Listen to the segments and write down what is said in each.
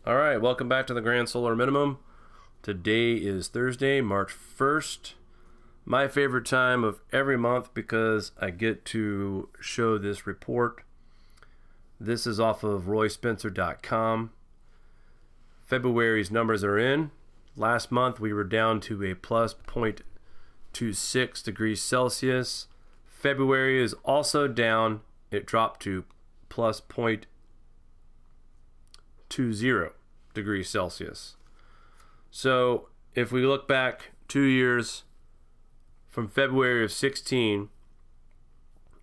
All right, welcome back to the Grand Solar Minimum. Today is Thursday, March 1st. My favorite time of every month because I get to show this report. This is off of royspencer.com. February's numbers are in. Last month we were down to a plus 0.26 degrees Celsius. February is also down. It dropped to plus 0.20 degrees Celsius. So if we look back 2 years from February of 16,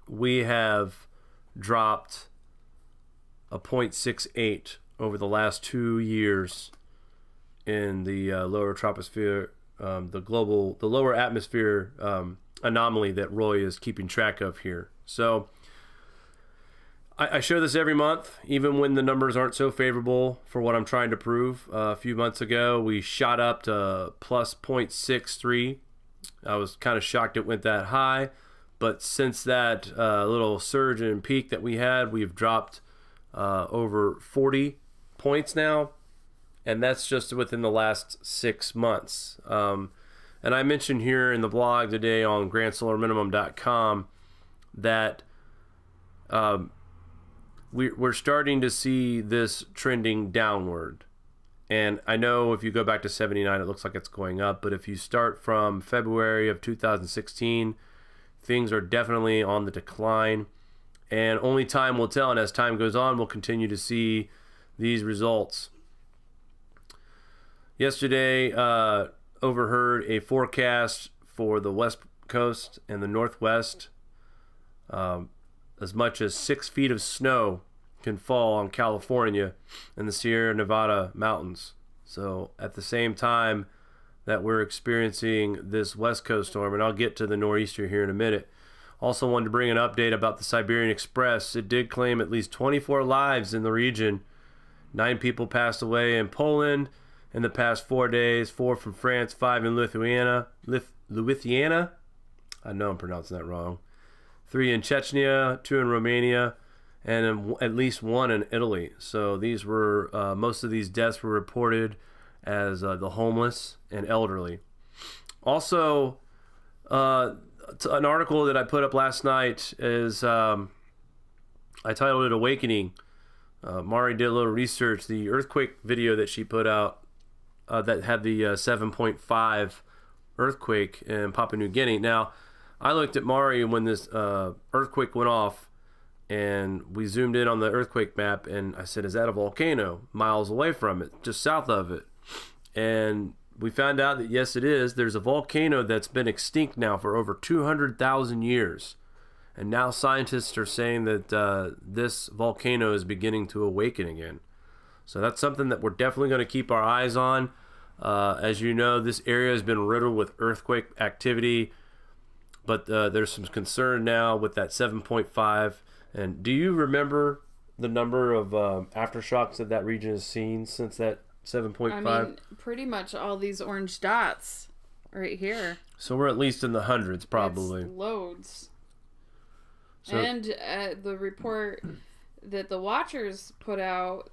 we have dropped a 0.68 over the last 2 years in the lower troposphere, the lower atmosphere anomaly that Roy is keeping track of here. So I show this every month, even when the numbers aren't so favorable for what I'm trying to prove. A few months ago, we shot up to plus 0.63. I was kind of shocked it went that high, but since that little surge and peak that we had, we've dropped over 40 points now, and that's just within the last 6 months. And I mentioned here in the blog today on grandsolarminimum.com that we're starting to see this trending downward. And I know if you go back to 79, it looks like it's going up. But if you start from February of 2016, things are definitely on the decline. And only time will tell. And as time goes on, we'll continue to see these results. Yesterday, overheard a forecast for the West Coast and the Northwest. As much as 6 feet of snow can fall on California and the Sierra Nevada mountains. So at the same time that we're experiencing this West Coast storm, and I'll get to the nor'easter here in a minute. Also wanted to bring an update about the Siberian Express. It did claim at least 24 lives in the region. 9 people passed away in Poland in the past 4 days, 4 from France, 5 in Lithuania. I know I'm pronouncing that wrong. 3 in Chechnya, 2 in Romania, and at least 1 in Italy. So these were most of these deaths were reported as the homeless and elderly. Also, an article that I put up last night is I titled it "Awakening." Mari did a little research. The earthquake video that she put out that had the 7.5 earthquake in Papua New Guinea. Now, I looked at Mari when this earthquake went off, and we zoomed in on the earthquake map, and I said, is that a volcano? Miles away from it, just south of it. And we found out that yes, it is. There's a volcano that's been extinct now for over 200,000 years. And now scientists are saying that this volcano is beginning to awaken again. So that's something that we're definitely going to keep our eyes on. As you know, this area has been riddled with earthquake activity. But there's some concern now with that 7.5. And do you remember the number of aftershocks that region has seen since that 7.5? I mean, pretty much all these orange dots right here. So we're at least in the hundreds, probably. It's loads. So, and the report that the watchers put out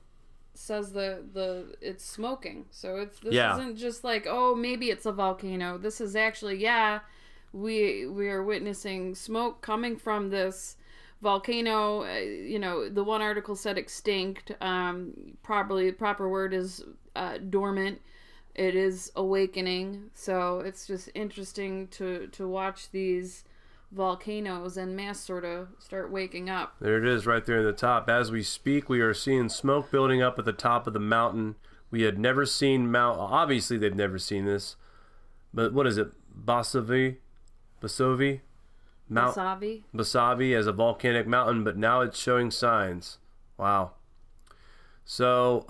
says it's smoking. So this isn't just like, oh, maybe it's a volcano. This is actually, we are witnessing smoke coming from this volcano. The one article said extinct. Probably the proper word is dormant. It is awakening. So it's just interesting to watch these volcanoes en masse sort of start waking up. There it is right there in the top. As we speak, we are seeing smoke building up at the top of the mountain. We had never seen obviously they've never seen this, but what is it? Basavi as a volcanic mountain, but now it's showing signs. Wow. So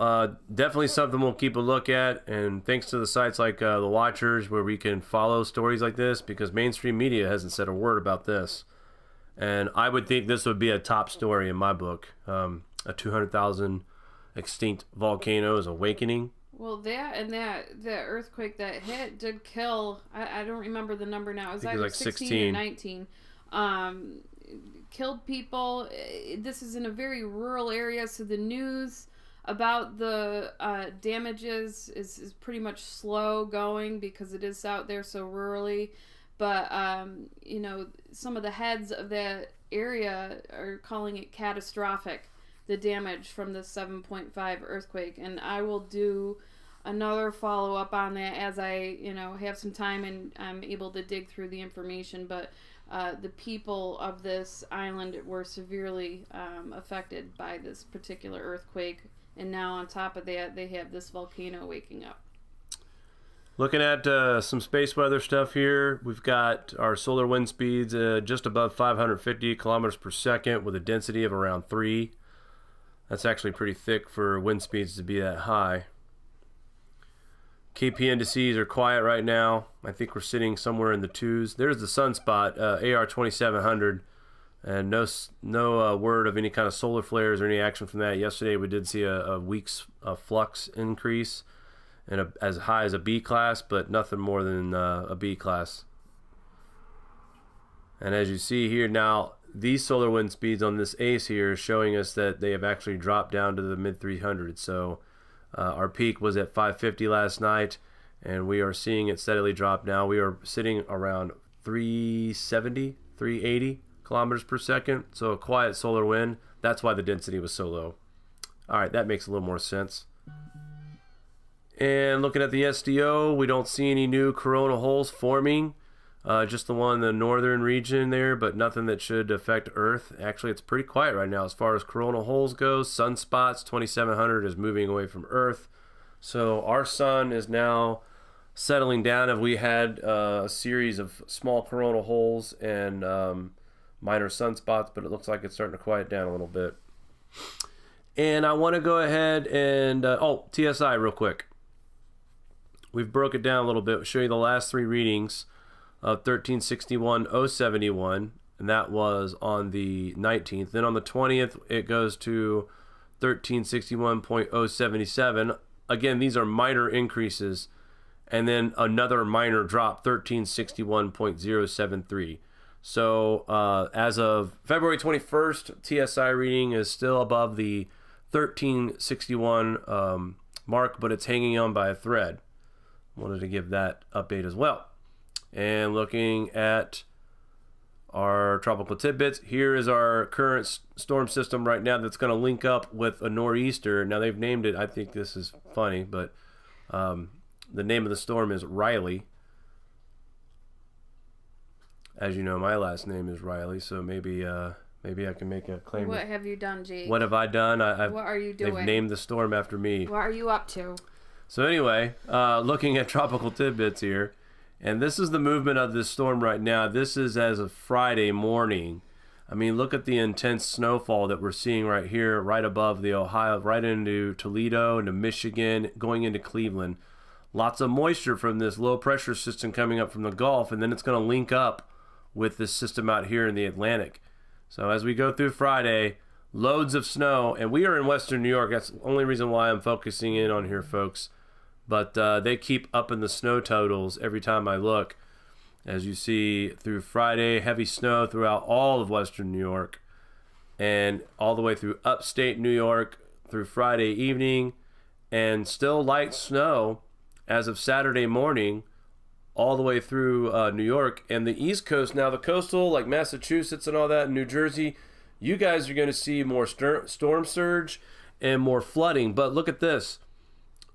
definitely something we'll keep a look at, and thanks to the sites like the Watchers, where we can follow stories like this, because mainstream media hasn't said a word about this. And I would think this would be a top story in my book. A 200,000 extinct volcano is awakening. Well, that earthquake that hit did kill. I don't remember the number now. It was either like 16 or 19. Killed people. This is in a very rural area, so the news about the damages is pretty much slow going because it is out there so rurally. But, you know, some of the heads of that area are calling it catastrophic, the damage from the 7.5 earthquake. And I will do another follow-up on that as I, you know, have some time and I'm able to dig through the information. But the people of this island were severely affected by this particular earthquake. And now on top of that, they have this volcano waking up. Looking at some space weather stuff here, we've got our solar wind speeds just above 550 kilometers per second with a density of around 3. That's actually pretty thick for wind speeds to be that high. KP indices are quiet right now. I think we're sitting somewhere in the 2s. There's the sunspot, AR 2700, and no word of any kind of solar flares or any action from that. Yesterday we did see a week's flux increase, and as high as a B class, but nothing more than a B class. And as you see here now, these solar wind speeds on this ACE here is showing us that they have actually dropped down to the mid 300s. So our peak was at 550 last night, and we are seeing it steadily drop now. We are sitting around 370, 380 kilometers per second. So a quiet solar wind. That's why the density was so low. All right, that makes a little more sense. And looking at the SDO, we don't see any new corona holes forming. Just the one in the northern region there, but nothing that should affect Earth. Actually, it's pretty quiet right now as far as corona holes goes. Sunspots, 2700 is moving away from Earth. So our sun is now settling down. If we had a series of small corona holes and minor sunspots, but it looks like it's starting to quiet down a little bit. And I want to go ahead and, TSI real quick. We've broke it down a little bit. We'll show you the last 3 readings of 1361.071, and that was on the 19th. Then on the 20th, it goes to 1361.077. Again, these are minor increases, and then another minor drop, 1361.073. So as of February 21st, TSI reading is still above the 1361 mark, but it's hanging on by a thread. Wanted to give that update as well. And looking at our tropical tidbits, here is our current storm system right now that's going to link up with a nor'easter. Now they've named it, I think this is funny, but the name of the storm is Riley. As you know, my last name is Riley, so maybe I can make a claim. What have you done, Jake? What have I done? What are you doing? They've named the storm after me. What are you up to? So anyway, looking at tropical tidbits here, and this is the movement of this storm right now. This is as of Friday morning. I mean, look at the intense snowfall that we're seeing right here, right above the Ohio, right into Toledo, into Michigan, going into Cleveland. Lots of moisture from this low pressure system coming up from the Gulf, and then it's going to link up with this system out here in the Atlantic. So as we go through Friday, loads of snow, and we are in Western New York. That's the only reason why I'm focusing in on here, folks. But they keep upping the snow totals every time I look. As you see, through Friday, heavy snow throughout all of Western New York, and all the way through upstate New York through Friday evening, and still light snow as of Saturday morning all the way through New York. And the East Coast, now the coastal, like Massachusetts and all that, and New Jersey, you guys are going to see more storm surge and more flooding. But look at this.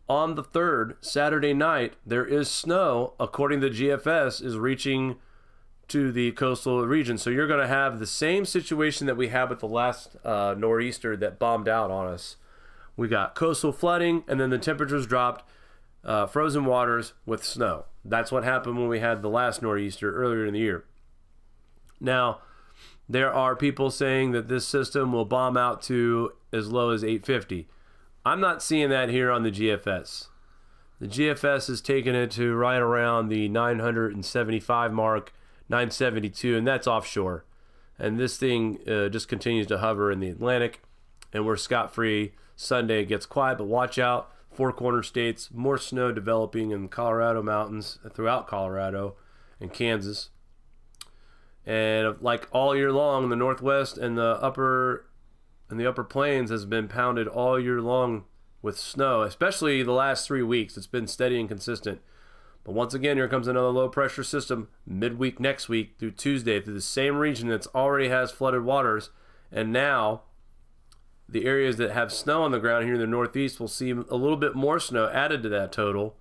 On the 3rd, Saturday night, there is snow, according to GFS, is reaching to the coastal region. So you're going to have the same situation that we had with the last nor'easter that bombed out on us. We got coastal flooding, and then the temperatures dropped, frozen waters with snow. That's what happened when we had the last nor'easter earlier in the year. Now, there are people saying that this system will bomb out to as low as 850. I'm not seeing that here on the GFS. The GFS is taking it to right around the 975 mark, 972, and that's offshore. And this thing just continues to hover in the Atlantic, and we're scot-free. Sunday it gets quiet, but watch out. Four Corner states, more snow developing in Colorado mountains, throughout Colorado and Kansas. And like all year long, the Northwest and the upper plains has been pounded all year long with snow, especially the last 3 weeks. It's been steady and consistent. But once again, here comes another low pressure system midweek next week through Tuesday through the same region that's already has flooded waters. And now the areas that have snow on the ground here in the Northeast will see a little bit more snow added to that total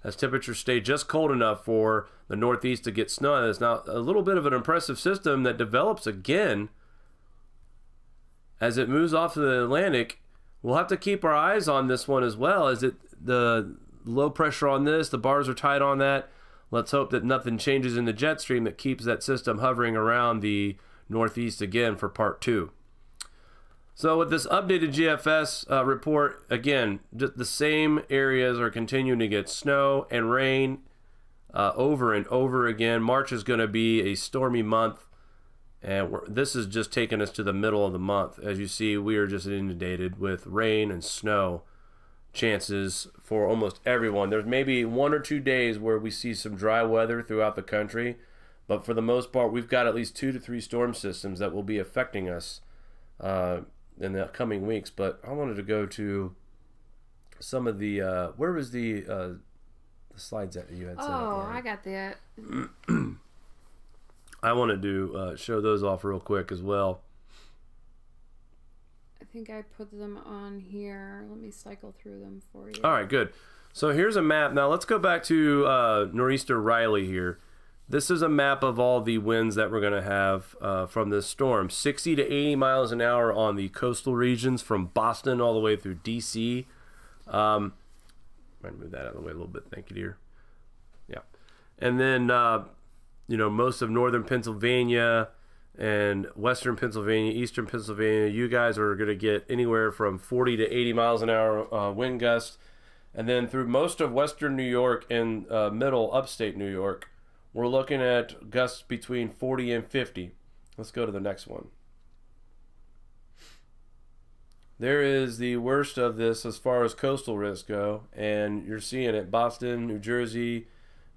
as temperatures stay just cold enough for the Northeast to get snow. And it's now a little bit of an impressive system that develops again as it moves off to the Atlantic. We'll have to keep our eyes on this one as well. As the low pressure on this, the bars are tight on that. Let's hope that nothing changes in the jet stream that keeps that system hovering around the Northeast again for part 2. So with this updated GFS report, again, just the same areas are continuing to get snow and rain over and over again. March is going to be a stormy month, and this is just taking us to the middle of the month. As you see, we are just inundated with rain and snow chances for almost everyone. There's maybe 1 or 2 days where we see some dry weather throughout the country, but for the most part, we've got at least 2 to 3 storm systems that will be affecting us in the coming weeks. But I wanted to go to some of the where was the slides that you had set up? Oh, I got that. I wanted to show those off real quick as well. I think I put them on here. Let me cycle through them for you. All right, good. So here's a map. Now let's go back to Nor'easter Riley here. This is a map of all the winds that we're going to have from this storm. 60 to 80 miles an hour on the coastal regions from Boston all the way through D.C. Might move that out of the way a little bit. Thank you, dear. Yeah. And then, most of northern Pennsylvania and western Pennsylvania, eastern Pennsylvania, you guys are going to get anywhere from 40 to 80 miles an hour wind gusts. And then through most of western New York and middle upstate New York, we're looking at gusts between 40 and 50. Let's go to the next one. There is the worst of this as far as coastal risks go, and you're seeing it. Boston, New Jersey,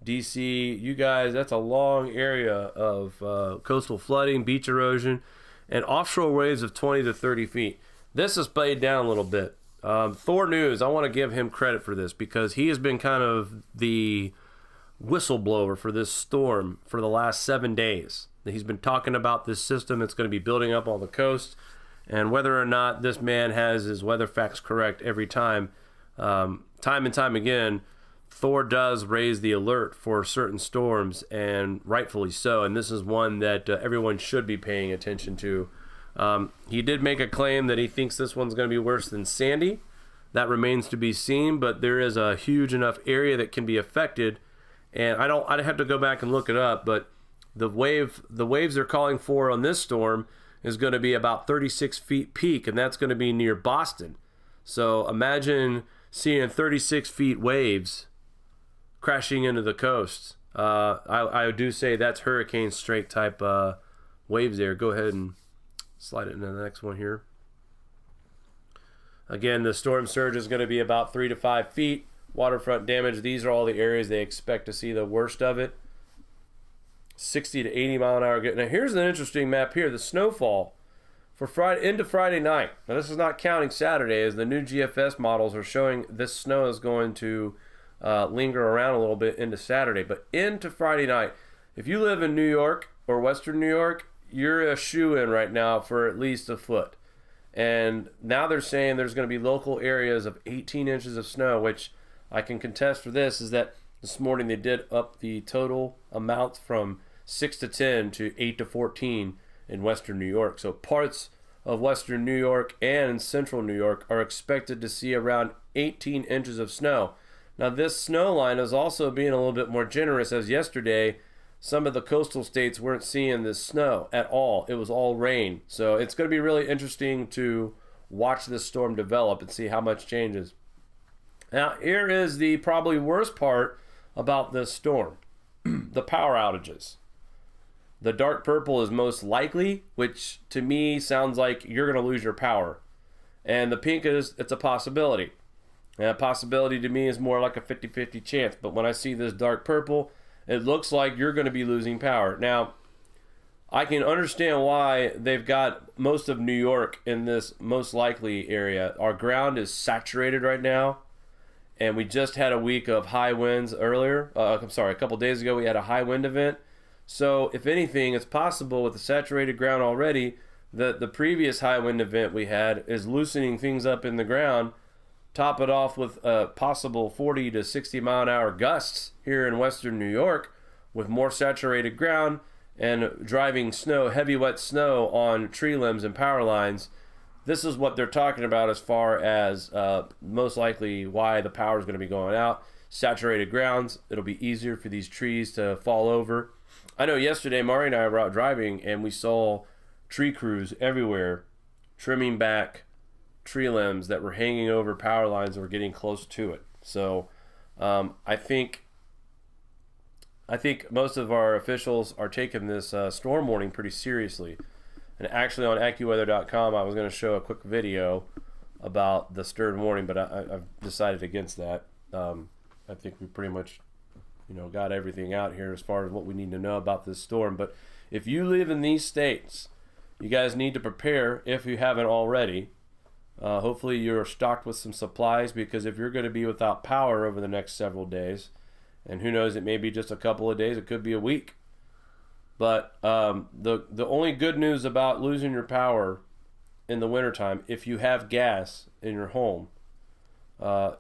D.C., you guys, that's a long area of coastal flooding, beach erosion, and offshore waves of 20 to 30 feet. This has played down a little bit. Thor News, I want to give him credit for this because he has been kind of the whistleblower for this storm for the last 7 days. He's been talking about this system that's going to be building up on the coast, and whether or not this man has his weather facts correct every time, time and time again, Thor does raise the alert for certain storms, and rightfully so, and this is one that everyone should be paying attention to. He did make a claim that he thinks this one's going to be worse than Sandy. That remains to be seen, but there is a huge enough area that can be affected. And I'd have to go back and look it up, but the waves they're calling for on this storm is going to be about 36 feet peak, and that's going to be near Boston. So imagine seeing 36 feet waves crashing into the coast. I do say that's hurricane strike type waves there. Go ahead and slide it into the next one here. Again, the storm surge is going to be about 3 to 5 feet. Waterfront damage, these are all the areas they expect to see the worst of it. 60 to 80 mile an hour. Now here's an interesting map here. The snowfall for Friday into Friday night. Now this is not counting Saturday, as the new GFS models are showing this snow is going to linger around a little bit into Saturday. But into Friday night, if you live in New York or Western New York, you're a shoe-in right now for at least a foot. And now they're saying there's going to be local areas of 18 inches of snow, which I can contest for this, is that this morning they did up the total amount from 6 to 10 to 8 to 14 in Western New York. So parts of Western New York and Central New York are expected to see around 18 inches of snow. Now this snow line is also being a little bit more generous, as yesterday some of the coastal states weren't seeing this snow at all. It was all rain. So it's going to be really interesting to watch this storm develop and see how much changes. Now, here is the probably worst part about this storm. The power outages. The dark purple is most likely, which to me sounds like you're going to lose your power. And the pink is, it's a possibility. And a possibility to me is more like a 50-50 chance. But when I see this dark purple, it looks like you're going to be losing power. Now, I can understand why they've got most of New York in this most likely area. Our ground is saturated right now, and we just had a week of high winds earlier. A couple days ago we had a high wind event. So if anything, it's possible with the saturated ground already that the previous high wind event we had is loosening things up in the ground. Top it off with possible 40 to 60 mile an hour gusts here in western New York with more saturated ground and driving snow, heavy wet snow on tree limbs and power lines. This is what they're talking about as far as most likely why the power is going to be going out. Saturated grounds, it'll be easier for these trees to fall over. I know yesterday Mari and I were out driving and we saw tree crews everywhere trimming back tree limbs that were hanging over power lines that were getting close to it. So I think most of our officials are taking this storm warning pretty seriously. And actually on AccuWeather.com I was going to show a quick video about the stern warning, but I've decided against that. I think we pretty much got everything out here as far as what we need to know about this storm. But if you live in these states, you guys need to prepare if you haven't already. Hopefully you're stocked with some supplies, because if you're going to be without power over the next several days, and who knows, it may be just a couple of days, it could be a week. But the only good news about losing your power in the wintertime, if you have gas in your home,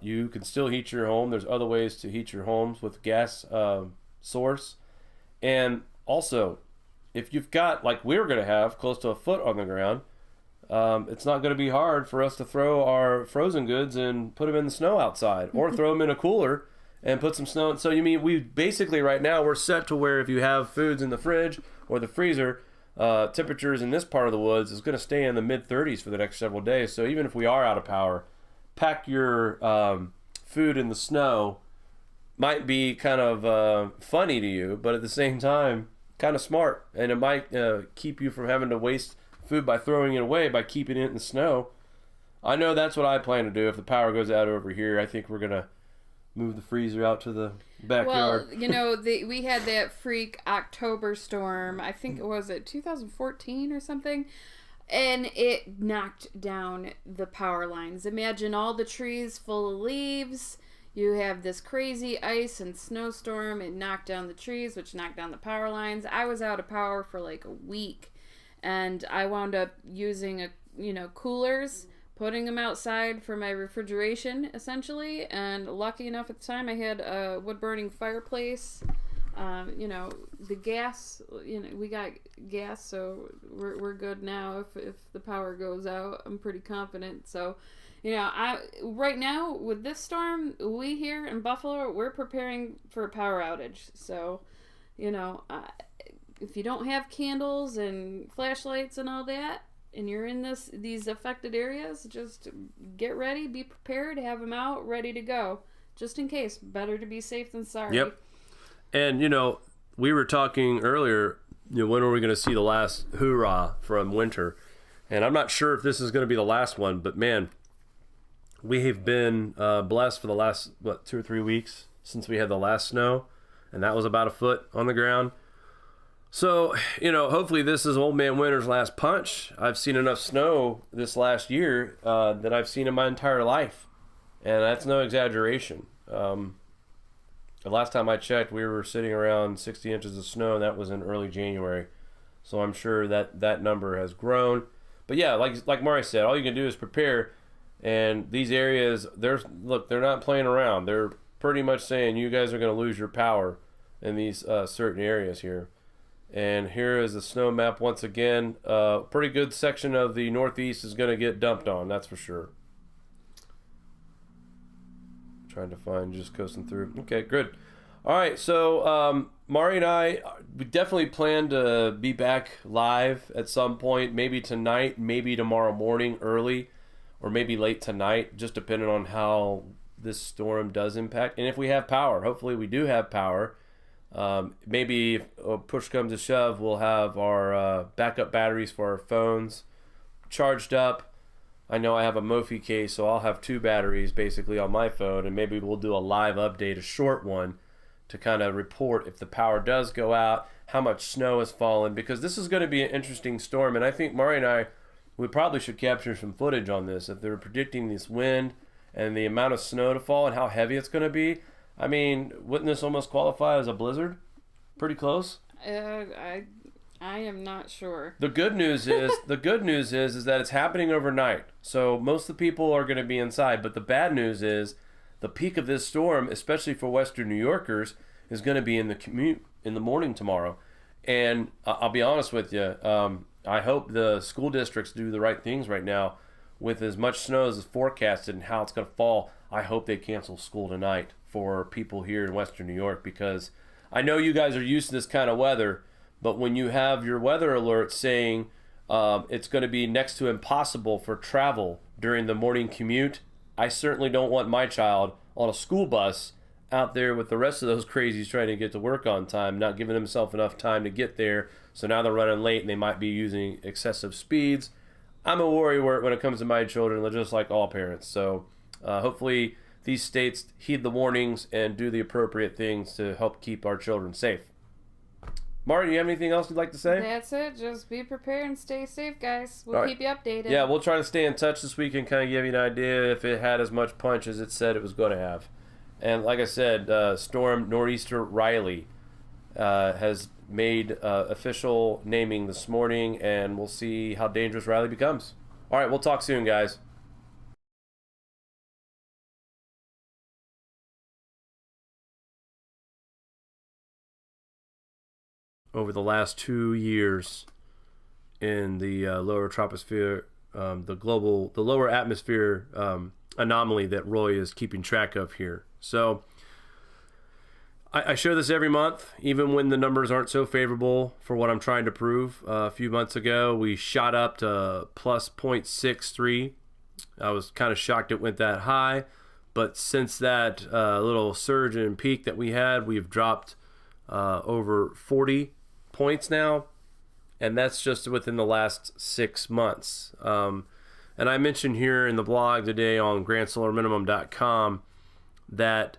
you can still heat your home. There's other ways to heat your homes with gas source. And also, if you've got, like we're going to have, close to a foot on the ground, it's not going to be hard for us to throw our frozen goods and put them in the snow outside, or throw them in a cooler and put some snow. So you mean we basically right now we're set to where if you have foods in the fridge or the freezer, temperatures in this part of the woods is going to stay in the mid 30s for the next several days. So even if we are out of power, pack your food in the snow might be kind of funny to you, but at the same time kind of smart, and it might keep you from having to waste food by throwing it away by keeping it in the snow. I know that's what I plan to do if the power goes out over here. I think we're gonna move the freezer out to the backyard. Well, we had that freak October storm. I think it was 2014 or something, and it knocked down the power lines. Imagine all the trees full of leaves. You have this crazy ice and snowstorm. It knocked down the trees, which knocked down the power lines. I was out of power for like a week, and I wound up using coolers, putting them outside for my refrigeration, essentially. And lucky enough at the time, I had a wood-burning fireplace. The gas, we got gas, so we're good now. If the power goes out, I'm pretty confident. So, right now with this storm, we here in Buffalo, we're preparing for a power outage. So, if you don't have candles and flashlights and all that, and you're in these affected areas, just get ready, be prepared, have them out, ready to go, just in case. Better to be safe than sorry. Yep. And, we were talking earlier, when are we going to see the last hoorah from winter? And I'm not sure if this is going to be the last one, but man, we have been blessed for the last, 2 or 3 weeks since we had the last snow, and that was about a foot on the ground. So, hopefully this is Old Man Winter's last punch. I've seen enough snow this last year that I've seen in my entire life, and that's no exaggeration. The last time I checked, we were sitting around 60 inches of snow, and that was in early January. So I'm sure that number has grown. But yeah, like Mari said, all you can do is prepare. And these areas, they're not playing around. They're pretty much saying you guys are going to lose your power in these certain areas here. And here is the snow map once again. Pretty good section of the Northeast is going to get dumped on, that's for sure. Trying to find, just coasting through. Okay, good. All right, so Mari and I, we definitely plan to be back live at some point, maybe tonight, maybe tomorrow morning early, or maybe late tonight, just depending on how this storm does impact. And if we have power, hopefully we do have power. Maybe if push comes to shove, we'll have our backup batteries for our phones charged up. I know I have a Mophie case, so I'll have 2 batteries basically on my phone, and maybe we'll do a live update, a short one, to kind of report if the power does go out, how much snow has fallen, because this is going to be an interesting storm. And I think Mari and I, we probably should capture some footage on this. If they're predicting this wind and the amount of snow to fall and how heavy it's going to be, I mean, wouldn't this almost qualify as a blizzard? Pretty close. I am not sure. The good news is that it's happening overnight. So most of the people are going to be inside. But the bad news is the peak of this storm, especially for Western New Yorkers, is going to be in the commute in the morning tomorrow. And I'll be honest with you. I hope the school districts do the right things right now. With as much snow as is forecasted and how it's going to fall, I hope they cancel school tonight for people here in Western New York, because I know you guys are used to this kind of weather, but when you have your weather alert saying it's going to be next to impossible for travel during the morning commute, I certainly don't want my child on a school bus out there with the rest of those crazies trying to get to work on time, not giving themselves enough time to get there. So now they're running late and they might be using excessive speeds. I'm a worry when it comes to my children, just like all parents. So hopefully these states heed the warnings and do the appropriate things to help keep our children safe. Martin, you have anything else you'd like to say? That's it. Just be prepared and stay safe, guys. We'll keep you updated. Yeah, we'll try to stay in touch this week and kind of give you an idea if it had as much punch as it said it was going to have. And like I said, Storm Nor'easter Riley has made official naming this morning, and we'll see how dangerous Riley becomes. All right, we'll talk soon, guys. Over the last 2 years in the lower troposphere, the lower atmosphere anomaly that Roy is keeping track of here. So I show this every month, even when the numbers aren't so favorable for what I'm trying to prove. A few months ago, we shot up to plus 0.63. I was kind of shocked it went that high, but since that little surge and peak that we had, we've dropped over 40 points now, and that's just within the last 6 months. And I mentioned here in the blog today on grandsolarminimum.com that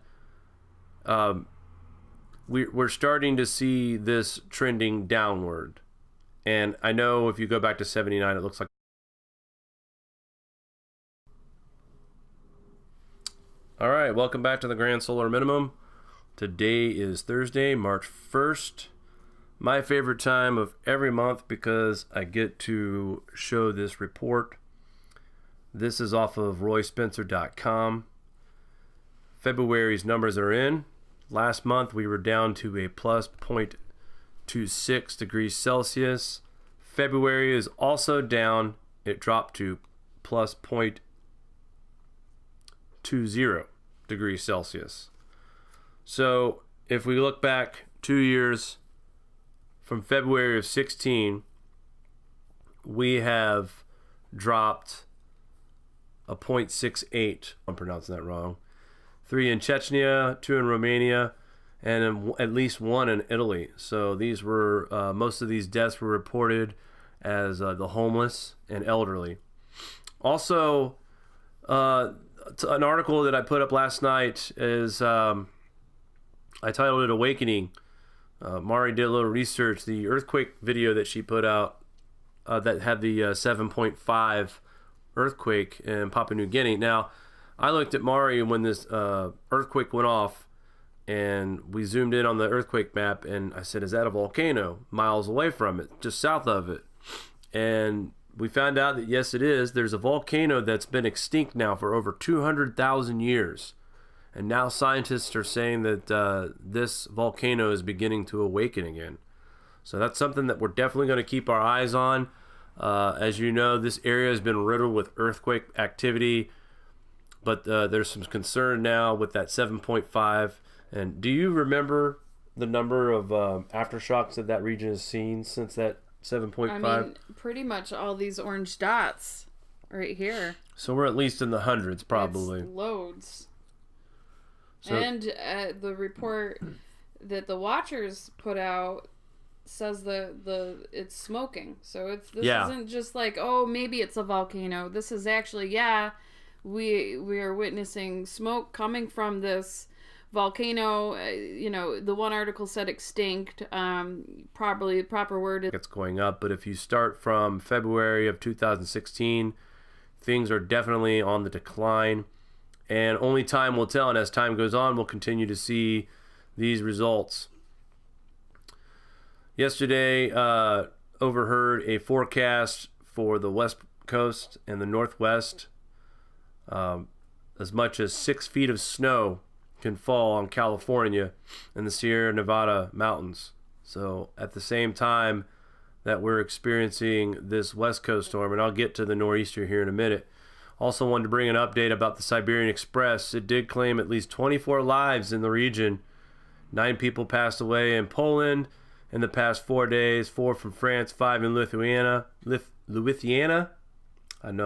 we're starting to see this trending downward. And I know if you go back to 79, it looks like. All right, welcome back to the Grand Solar Minimum. Today is Thursday, March 1st. My favorite time of every month because I get to show this report. This is off of royspencer.com. February's numbers are in. Last month we were down to a plus 0.26 degrees Celsius. February is also down. It dropped to plus 0.20 degrees Celsius. So if we look back 2 years from February of 16, we have dropped a 0.68. I'm pronouncing that wrong. 3 in Chechnya, 2 in Romania, and at least 1 in Italy. So these were most of these deaths were reported as the homeless and elderly. Also, an article that I put up last night is I titled it "Awakening." Mari did a little research. The earthquake video that she put out that had the 7.5 earthquake in Papua New Guinea. Now, I looked at Mari when this earthquake went off, and we zoomed in on the earthquake map, and I said, is that a volcano? Miles away from it, just south of it. And we found out that yes, it is. There's a volcano that's been extinct now for over 200,000 years. And now scientists are saying that this volcano is beginning to awaken again. So that's something that we're definitely going to keep our eyes on. As you know, this area has been riddled with earthquake activity, but there's some concern now with that 7.5. And do you remember the number of aftershocks that region has seen since that 7.5? I mean, pretty much all these orange dots right here. So we're at least in the hundreds, probably. It's loads. So, and the report that the watchers put out says it's smoking. So this isn't just like, oh, maybe it's a volcano. This is actually, we are witnessing smoke coming from this volcano, the one article said extinct. Probably the proper word is it's going up, but if you start from February of 2016, things are definitely on the decline, and only time will tell, and as time goes on, we'll continue to see these results. Yesterday, overheard a forecast for the West Coast and the Northwest. As much as 6 feet of snow can fall on California and the Sierra Nevada mountains. So at the same time that we're experiencing this West Coast storm, and I'll get to the nor'easter here in a minute. Also wanted to bring an update about the Siberian Express. It did claim at least 24 lives in the region. 9 people passed away in Poland in the past 4 days, 4 from France, 5 in Lithuania. I know